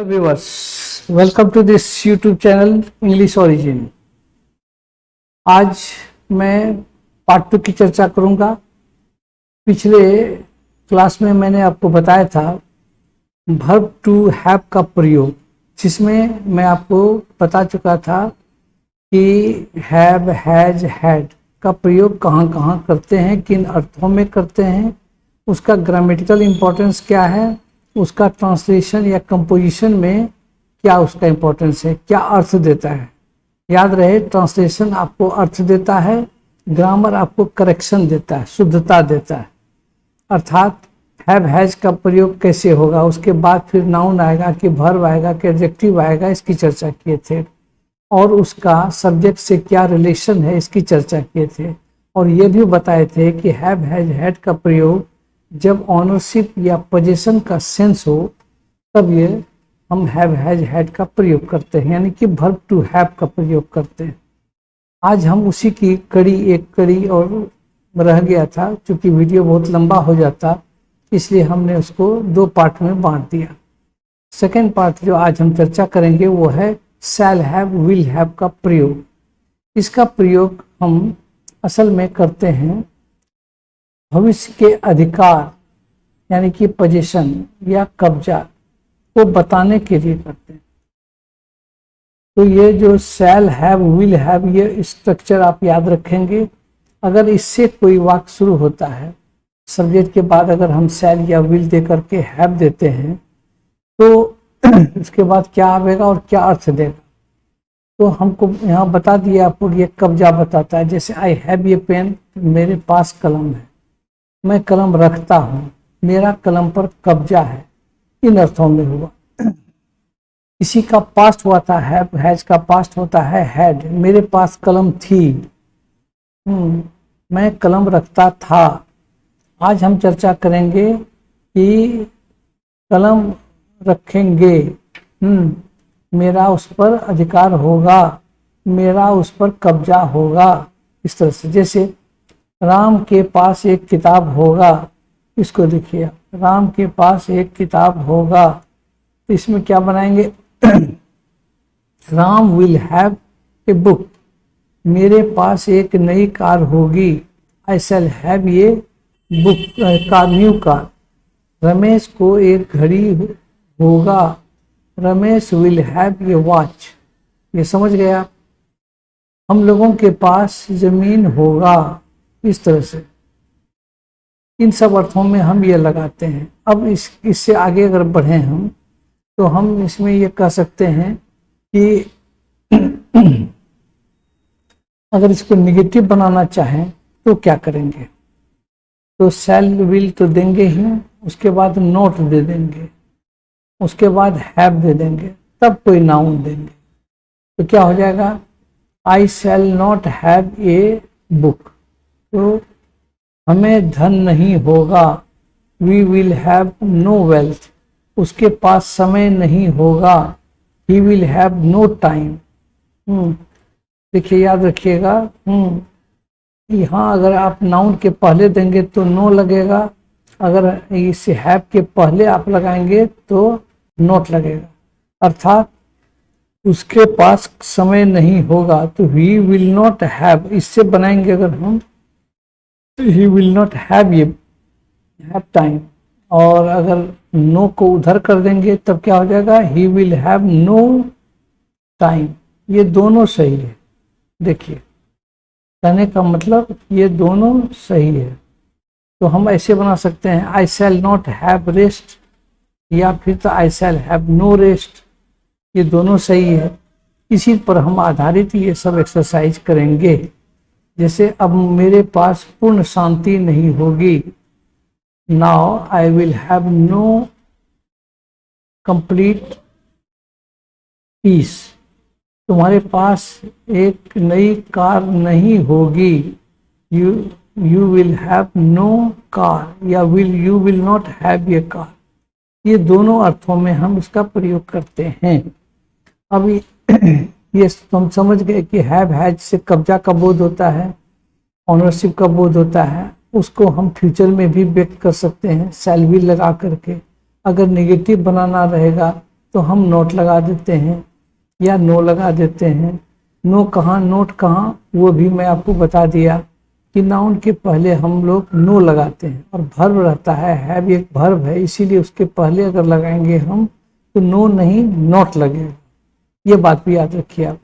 Hello viewers, welcome to this YouTube channel English origin. आज मैं part 2 की चर्चा करूंगा। पिछले क्लास में मैंने आपको बताया था वर्ब टू हैव का प्रयोग, जिसमें मैं आपको बता चुका था कि हैव, हैज, हैड का प्रयोग कहाँ कहाँ करते हैं, किन अर्थों में करते हैं, उसका ग्रामेटिकल इम्पोर्टेंस क्या है, उसका ट्रांसलेशन या कंपोजिशन में क्या उसका इम्पोर्टेंस है, क्या अर्थ देता है। याद रहे, ट्रांसलेशन आपको अर्थ देता है, ग्रामर आपको करेक्शन देता है, शुद्धता देता है। अर्थात हैव हैज का प्रयोग कैसे होगा, उसके बाद फिर नाउन आएगा कि वर्ब आएगा कि एडजेक्टिव आएगा, इसकी चर्चा किए थे। और उसका सब्जेक्ट से क्या रिलेशन है, इसकी चर्चा किए थे। और ये भी बताए थे कि हैव हैज हैड का प्रयोग जब ऑनरशिप या पोजीशन का सेंस हो, तब ये हम हैव हैज हैड का प्रयोग करते हैं, यानी कि वर्ब टू हैव का प्रयोग करते हैं। आज हम उसी की एक कड़ी और रह गया था, क्योंकि वीडियो बहुत लंबा हो जाता, इसलिए हमने उसको 2 पार्ट में बांट दिया। सेकेंड पार्ट जो आज हम चर्चा करेंगे वो है शैल हैव, विल हैव का प्रयोग। इसका प्रयोग हम असल में करते हैं भविष्य के अधिकार यानी कि पोजीशन या कब्जा को बताने के लिए करते हैं। तो ये जो शैल हैव, विल हैव, ये स्ट्रक्चर आप याद रखेंगे। अगर इससे कोई वाक्य शुरू होता है, सब्जेक्ट के बाद अगर हम शैल या विल दे करके हैव देते हैं, तो उसके बाद क्या आएगा और क्या अर्थ देगा, तो हमको यहाँ बता दिया आपको। ये कब्जा बताता है, जैसे आई हैव ये पेन, मेरे पास कलम है, मैं कलम रखता हूँ, मेरा कलम पर कब्जा है, इन अर्थों में हुआ। इसी का पास्ट हुआ था हैव, हैज का पास्ट होता है हैड, मेरे पास कलम थी, मैं कलम रखता था। आज हम चर्चा करेंगे कि कलम रखेंगे, मेरा उस पर अधिकार होगा, मेरा उस पर कब्जा होगा, इस तरह से। जैसे राम के पास एक किताब होगा, इसको देखिए, राम के पास एक किताब होगा, तो इसमें क्या बनाएंगे Ram will have a book, मेरे पास एक नई कार होगी, आई शैल हैव ये book car, new car. Ramesh को एक घड़ी होगा, रमेश विल हैव ये वॉच। ये समझ गया। हम लोगों के पास जमीन होगा, इस तरह से। इन सब अर्थों में हम ये लगाते हैं। अब इससे आगे अगर बढ़े हम, तो हम इसमें ये कह सकते हैं कि अगर इसको निगेटिव बनाना चाहें तो क्या करेंगे, तो शैल विल तो देंगे ही, उसके बाद नोट दे देंगे, उसके बाद हैव दे देंगे, तब कोई नाउन देंगे। तो क्या हो जाएगा, I shall not have a book, तो हमें धन नहीं होगा। We will have no wealth, उसके पास समय नहीं होगा। He will have no time. देखिए, याद रखिएगा, यहाँ अगर आप नाउन के पहले देंगे तो नो लगेगा, अगर इस हैव के पहले आप लगाएंगे तो नोट लगेगा। अर्थात उसके पास समय नहीं होगा, तो ही विल नॉट हैव, इससे बनाएंगे अगर हम, ही विल नॉट हैव ये हैव टाइम। और अगर नो को उधर कर देंगे तब क्या हो जाएगा, he will have no time. ये दोनों सही है। देखिए, कहने का मतलब ये दोनों सही है। तो हम ऐसे बना सकते हैं, आई शैल नॉट हैव रेस्ट, या फिर तो आई शैल हैव नो रेस्ट। ये दोनों सही है। इसी पर हम आधारित ये सब एक्सरसाइज करेंगे। जैसे अब मेरे पास पूर्ण शांति नहीं होगी, now I will have no complete peace. तुम्हारे पास एक नई कार नहीं होगी, you will have no car, या यू विल नॉट हैव ये कार। ये दोनों अर्थों में हम इसका प्रयोग करते हैं। अब ये तुम समझ गए कि हैव हैज से कब्जा का बोध होता है, ऑनरशिप का बोध होता है। उसको हम फ्यूचर में भी व्यक्त कर सकते हैं शैल विल लगा करके। अगर नेगेटिव बनाना रहेगा तो हम नोट लगा देते हैं या नो लगा देते हैं। नो कहाँ, नोट कहाँ, वो भी मैं आपको बता दिया कि नाउन के पहले हम लोग नो लगाते हैं। और भर्ब रहता है, हैव एक भर्ब है, इसीलिए उसके पहले अगर लगाएंगे हम तो नो नहीं नोट लगेगा। ये बात भी याद रखिए आप।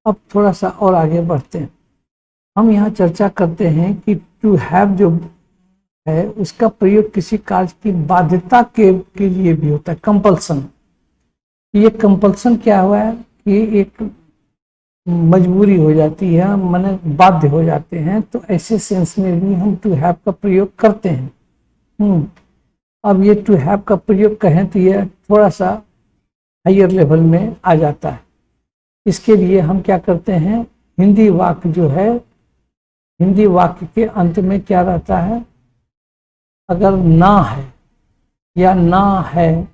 अब थोड़ा सा और आगे बढ़ते हैं। हम यहाँ चर्चा करते हैं कि टू हैव जो है उसका प्रयोग किसी कार्य की बाध्यता के लिए भी होता है, कंपल्सन। ये कंपल्सन क्या हुआ है कि एक मजबूरी हो जाती है, माने बाध्य हो जाते हैं, तो ऐसे सेंस में भी हम टू हैव का प्रयोग करते हैं। अब ये टू हैव का प्रयोग कहें तो ये थोड़ा सा हायर लेवल में आ जाता है। इसके लिए हम क्या करते हैं, हिंदी वाक्य जो है, हिंदी वाक्य के अंत में क्या रहता है, अगर ना है या ना है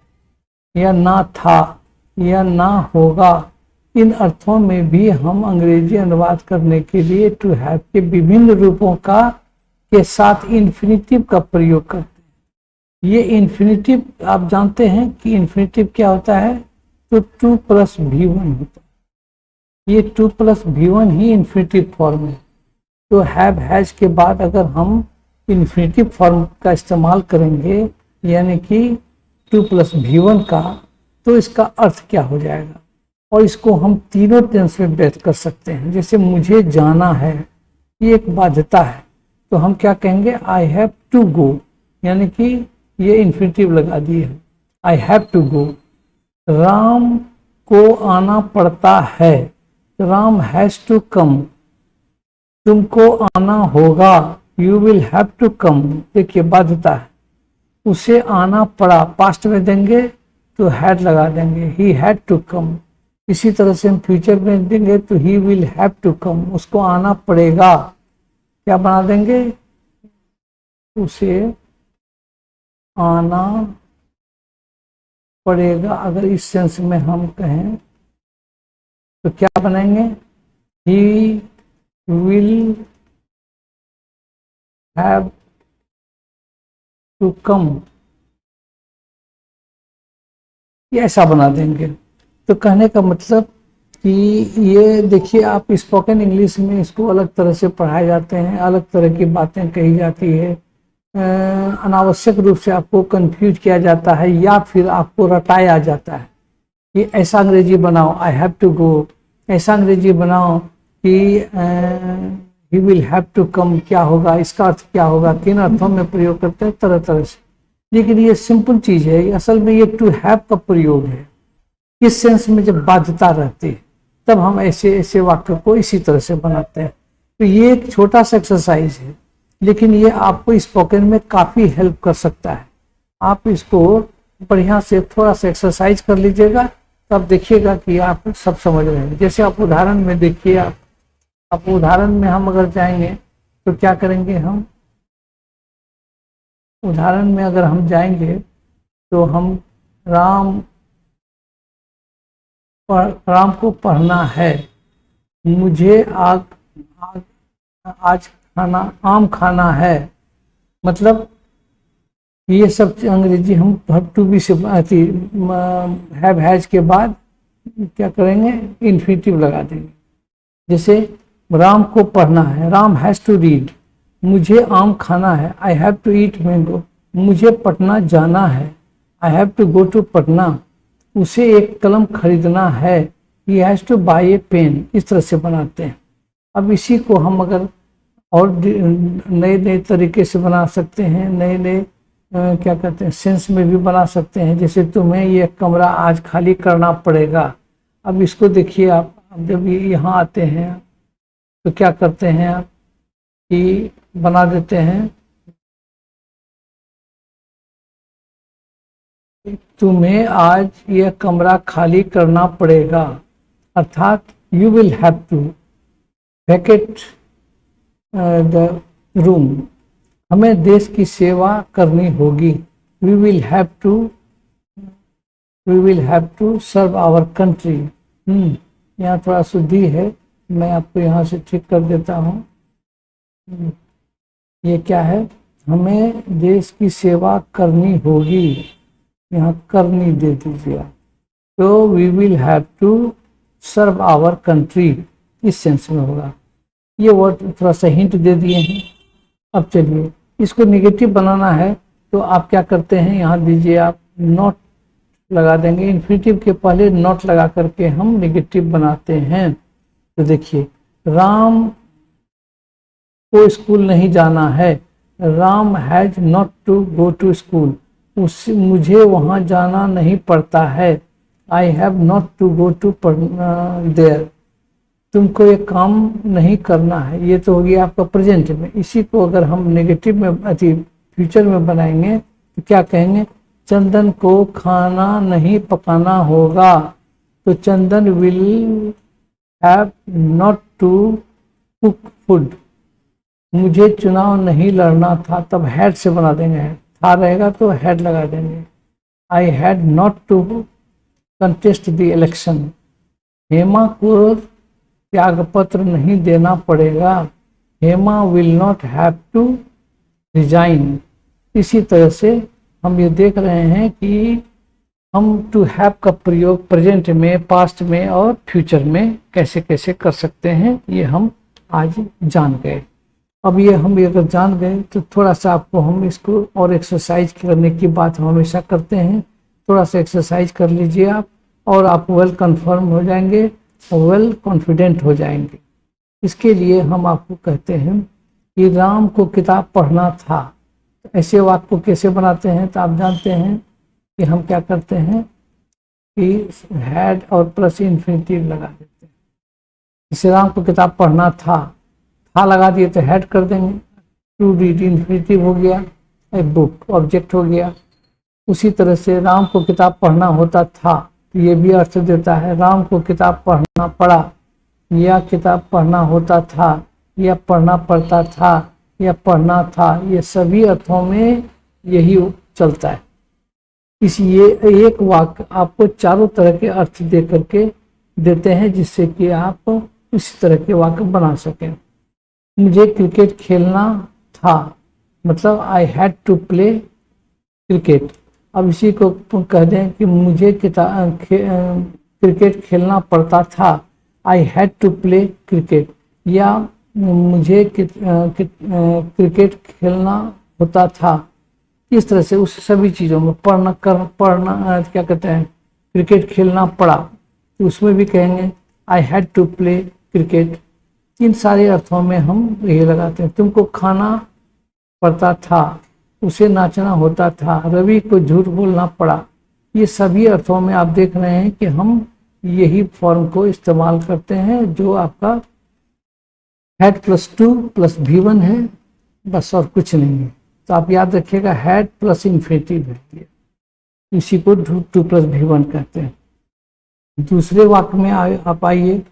या ना था या ना होगा, इन अर्थों में भी हम अंग्रेजी अनुवाद करने के लिए टू हैव के विभिन्न रूपों का के साथ इन्फिनिटिव का प्रयोग करते हैं। ये इन्फिनिटिव आप जानते हैं कि इन्फिनिटिव क्या होता है, तो 2+V1 होता है। ये 2+V1 ही इन्फिनिटिव फॉर्म है। तो हैव हैज के बाद अगर हम इन्फिनिटिव फॉर्म का इस्तेमाल करेंगे यानी कि 2+V1 का, तो इसका अर्थ क्या हो जाएगा। और इसको हम तीनों टेंस में व्यक्त कर सकते हैं। जैसे मुझे जाना है, ये एक बाध्यता है, तो हम क्या कहेंगे, आई हैव टू गो, यानी कि ये इन्फिनिटिव लगा दिए है, I have to go. Ram को आना पड़ता है, राम हैज टू कम। तुमको आना होगा, you will have to come. देखिए बाध्यता है, उसे आना पड़ा, पास्ट में देंगे तो हैड लगा देंगे, ही हैड टू कम। इसी तरह से हम फ्यूचर में देंगे तो he will have to come, उसको आना पड़ेगा, क्या बना देंगे, उसे आना पड़ेगा। अगर इस सेंस में हम कहें तो क्या बनाएंगे, he will have to come, ये ऐसा बना देंगे। तो कहने का मतलब कि ये देखिए, आप स्पोकन इंग्लिश में इसको अलग तरह से पढ़ाए जाते हैं, अलग तरह की बातें कही जाती है, अनावश्यक रूप से आपको कंफ्यूज किया जाता है या फिर आपको रटाया जाता है कि ऐसा अंग्रेजी बनाओ, आई हैव टू गो, ऐसा अंग्रेजी बनाओ कि he will have to come, क्या होगा, इसका अर्थ क्या होगा, किन अर्थों में प्रयोग करते हैं तरह तरह से। लेकिन ये सिंपल चीज है, असल में ये टू हैव का प्रयोग है। इस सेंस में जब बाध्यता रहती है तब हम ऐसे ऐसे वाक्य को इसी तरह से बनाते हैं। तो ये एक छोटा सा एक्सरसाइज है, लेकिन ये आपको स्पोकन में काफी हेल्प कर सकता है। आप इसको बढ़िया से थोड़ा सा एक्सरसाइज कर लीजिएगा, तब देखिएगा कि आप सब समझ रहे हैं। जैसे आप उदाहरण में देखिए, आप उदाहरण में हम अगर जाएंगे तो क्या करेंगे, हम उदाहरण में अगर हम जाएंगे तो हम राम को पढ़ना है, मुझे आज आम खाना है, मतलब ये सब अंग्रेजी हम वर्ब टू बी से हैव हैज के बाद क्या करेंगे, इन्फिनिटिव लगा देंगे। जैसे राम को पढ़ना है, राम हैज टू रीड, मुझे आम खाना है, I have to eat mango, मुझे पटना जाना है, I have to go to Patna, उसे एक कलम खरीदना है, he has to buy a pen. इस तरह से बनाते हैं। अब इसी को हम अगर और नए नए तरीके से बना सकते हैं, नए नए क्या कहते हैं सेंस में भी बना सकते हैं। जैसे तुम्हें ये कमरा आज खाली करना पड़ेगा। अब इसको देखिए, आप जब यहाँ आते हैं तो क्या करते हैं आप कि बना देते हैं, तुम्हें आज यह कमरा खाली करना पड़ेगा, अर्थात you will have to vacate the room. हमें देश की सेवा करनी होगी, we will have to serve our country. यहाँ थोड़ा शुद्धि है, मैं आपको यहाँ से ठीक कर देता हूँ। ये क्या है, हमें देश की सेवा करनी होगी, यहाँ करनी दे दीजिए। तो we will have to serve our country, इस सेंस में होगा। ये वर्ड थोड़ा सा हिंट दे दिए हैं। अब चलिए इसको नेगेटिव बनाना है तो आप क्या करते हैं, यहाँ दीजिए आप नॉट लगा देंगे, इन्फिनिटिव के पहले नॉट लगा करके हम नेगेटिव बनाते हैं। तो देखिए राम को स्कूल नहीं जाना है, Ram has not to go to school, उससे मुझे वहाँ जाना नहीं पड़ता है, I have not to go to there, तुमको ये काम नहीं करना है। ये तो हो गया आपका प्रेजेंट में। इसी को अगर हम नेगेटिव में फ्यूचर में बनाएंगे तो क्या कहेंगे, चंदन को खाना नहीं पकाना होगा, तो Chandan will have not to cook food, मुझे चुनाव नहीं लड़ना था, तब हैड से बना देंगे, था रहेगा तो हैड लगा देंगे। I had not to contest the election, Hema को त्यागपत्र नहीं देना पड़ेगा, Hema will not have to resign. इसी तरह से हम ये देख रहे हैं कि हम टू हैव का प्रयोग प्रेजेंट में, पास्ट में और फ्यूचर में कैसे कैसे कर सकते हैं, ये हम आज जान गए। अब ये हम अगर जान गए तो थोड़ा सा आपको हम इसको और एक्सरसाइज करने की बात हम हमेशा करते हैं। थोड़ा सा एक्सरसाइज कर लीजिए आप और आप वेल कन्फर्म हो जाएंगे, वेल कॉन्फिडेंट हो जाएंगे। इसके लिए हम आपको कहते हैं कि राम को किताब पढ़ना था, तो ऐसे वाक्य को कैसे बनाते हैं तो आप जानते हैं कि हम क्या करते हैं कि हैड और प्लस इन्फिनिटिव लगा देते हैं। जैसे राम को किताब पढ़ना था लगा दिए तो हैड कर देंगे, टू रीड इन्फिनिटिव हो गया, ए बुक ऑब्जेक्ट हो गया। उसी तरह से राम को किताब पढ़ना होता था, तो ये भी अर्थ देता है राम को किताब पढ़ना पड़ा, या किताब पढ़ना होता था, या पढ़ना पड़ता था, या पढ़ना था, ये सभी अर्थों में यही चलता है। इस ये एक वाक्य आपको चारों तरह के अर्थ दे करके देते हैं, जिससे कि आप इस तरह के वाक्य बना सकें। मुझे क्रिकेट खेलना था, मतलब I had to play cricket. अब इसी को कह दें कि मुझे क्रिकेट खेलना पड़ता था, I had to play cricket, या मुझे क्रिकेट खेलना होता था। इस तरह से उस सभी चीज़ों में पढ़ना क्या कहते हैं, क्रिकेट खेलना पड़ा, तो उसमें भी कहेंगे I had to play cricket. इन सारे अर्थों में हम ये लगाते हैं। तुमको खाना पड़ता था, उसे नाचना होता था, रवि को झूठ बोलना पड़ा। ये सभी अर्थों में आप देख रहे हैं कि हम यही फॉर्म को इस्तेमाल करते हैं, जो आपका had plus two plus V1 है, बस और कुछ नहीं है। तो आप याद रखिएगा हैड प्लस इन्फिनिटिव है, इसी को टू प्लस V1 कहते हैं। दूसरे वाक्य में आप आइए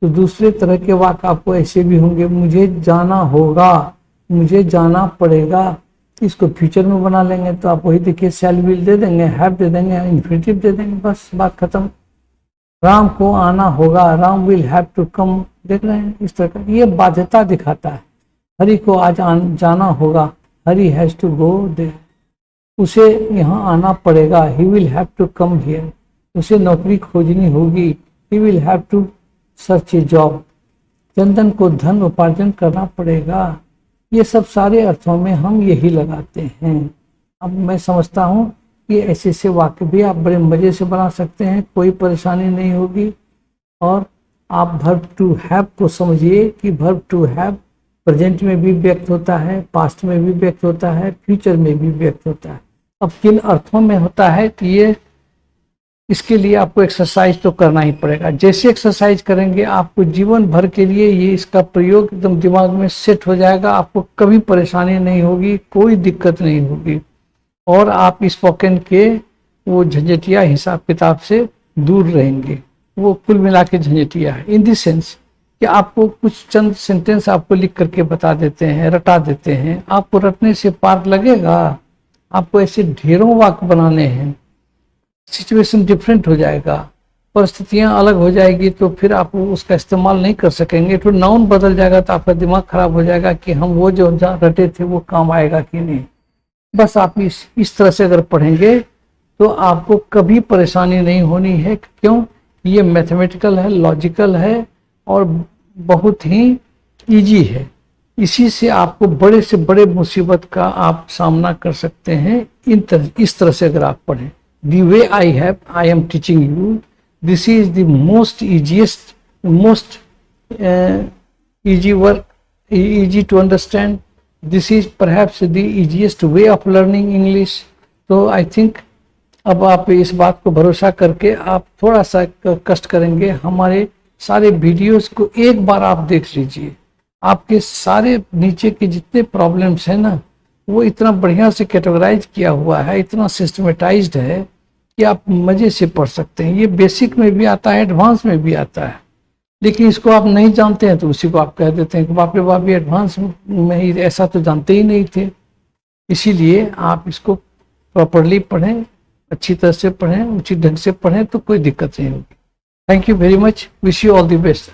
तो दूसरे तरह के वाक्य आपको ऐसे भी होंगे, मुझे जाना होगा, मुझे जाना पड़ेगा। इसको फ्यूचर में बना लेंगे तो आप वही देखिए शैल विल दे देंगे, हैव दे देंगे, इन्फिनिटिव दे देंगे, बस बात खत्म। राम को आना होगा, Ram will have to come, देख रहे हैं इस तरह का ये बाध्यता दिखाता है। हरि को आज जाना होगा, Hari has to go there, उसे यहाँ आना पड़ेगा, he will have to come here, उसे नौकरी खोजनी होगी, he will have to search a job, Chandan को धन उपार्जन करना पड़ेगा। ये सब सारे अर्थों में हम यही लगाते हैं। अब मैं समझता हूँ कि ऐसे ऐसे वाक्य भी आप बड़े मज़े से बना सकते हैं, कोई परेशानी नहीं होगी। और आप वर्ब टू हैव को समझिए कि वर्ब टू हैव प्रेजेंट में भी व्यक्त होता है, पास्ट में भी व्यक्त होता है, फ्यूचर में भी व्यक्त होता है। अब किन अर्थों में होता है कि ये इसके लिए आपको एक्सरसाइज तो करना ही पड़ेगा। जैसे एक्सरसाइज करेंगे आपको जीवन भर के लिए ये इसका प्रयोग एकदम दिमाग में सेट हो जाएगा, आपको कभी परेशानी नहीं होगी, कोई दिक्कत नहीं होगी, और आप स्पोकन के वो झंझटिया हिसाब किताब से दूर रहेंगे। वो कुल मिला के झंझटिया है इन द सेंस कि आपको कुछ चंद सेंटेंस आपको लिख करके बता देते हैं, रटा देते हैं। आपको रटने से पार लगेगा, आपको ऐसे ढेरों वाक्य बनाने हैं, सिचुएशन डिफरेंट हो जाएगा, परिस्थितियां अलग हो जाएगी, तो फिर आप उसका इस्तेमाल नहीं कर सकेंगे। तो नाउन बदल जाएगा तो आपका दिमाग खराब हो जाएगा कि हम वो जो रटे थे वो काम आएगा कि नहीं। बस आप इस तरह से अगर पढ़ेंगे तो आपको कभी परेशानी नहीं होनी है। क्यों? ये मैथमेटिकल है, लॉजिकल है और बहुत ही इजी है। इसी से आपको बड़े से बड़े मुसीबत का आप सामना कर सकते हैं इस तरह से अगर आप पढ़ें। The way I am teaching you, this is the most easiest, most easy work, easy to understand. This is perhaps the easiest way of learning English. तो आई थिंक अब आप इस बात को भरोसा करके आप थोड़ा सा कष्ट करेंगे, हमारे सारे वीडियोस को एक बार आप देख लीजिए। आपके सारे नीचे के जितने प्रॉब्लम्स हैं ना, वो इतना बढ़िया से कैटेगराइज किया हुआ है, इतना सिस्टमेटाइज्ड है कि आप मज़े से पढ़ सकते हैं। ये बेसिक में भी आता है, एडवांस में भी आता है, लेकिन इसको आप नहीं जानते हैं तो उसी को आप कह देते हैं कि बाप रे बाप ये एडवांस में ही, ऐसा तो जानते ही नहीं थे। इसीलिए आप इसको प्रॉपरली पढ़ें, अच्छी तरह से पढ़ें, उचित ढंग से पढ़ें तो कोई दिक्कत नहीं होगी। Thank you very much, wish you all the best.